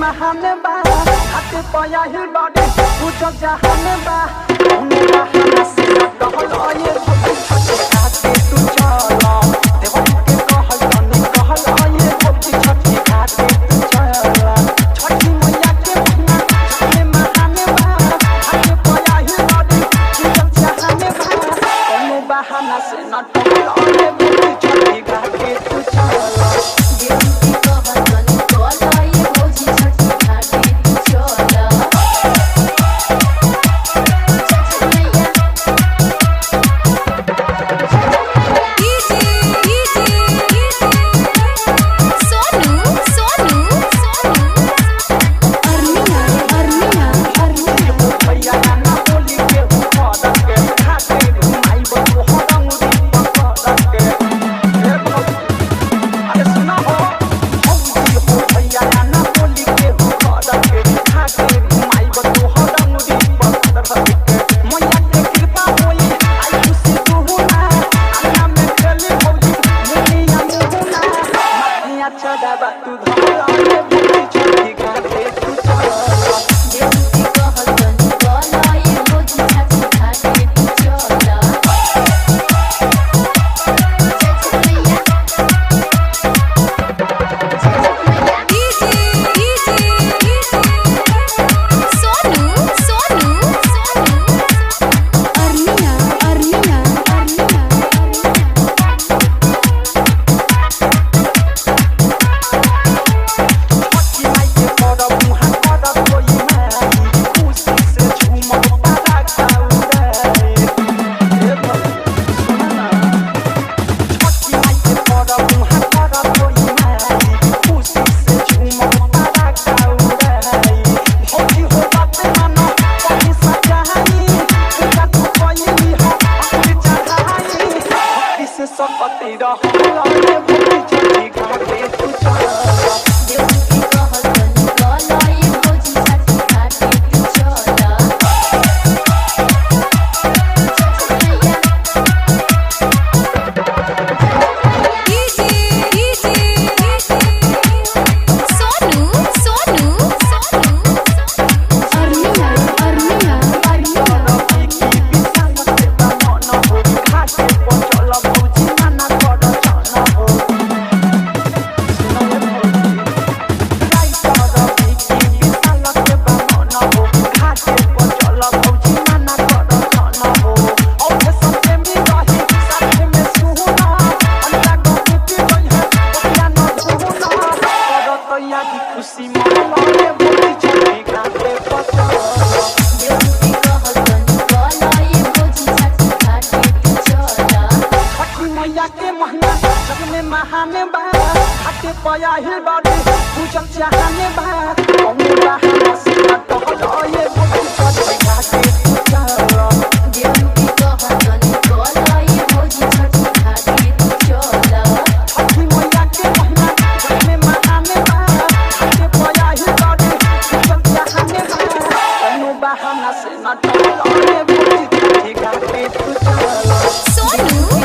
महाने बा हाथ पाया हिल बाडी पूछो जहाने बा मेरा हंसी कहल आए छोटे छोटे खाते तू चला देवा के कहल तनी कहल आए छोटे छोटे खाते तू चला छठी मैया के महीना में महाने बा हाथ पाया हिल बाडी पूछो जहाने बा कोनो बहाना से न कहल आए छोटे छोटे खाते तू चला महाने बा हाथ पाया हिल बाडी पूछो जहाने बा कोनो बहाना से न कहल आए छोटे छोटे खाते तू चला देव की कहतनी कहल आए भौजी छोटे खाते तू चला छठी मैया के महीना में महाने बा हाथ पाया हिल बाडी पूछो जहाने बा कोनो बहाना से न कहल आए भौजी छोटे खाते तू चला सोनू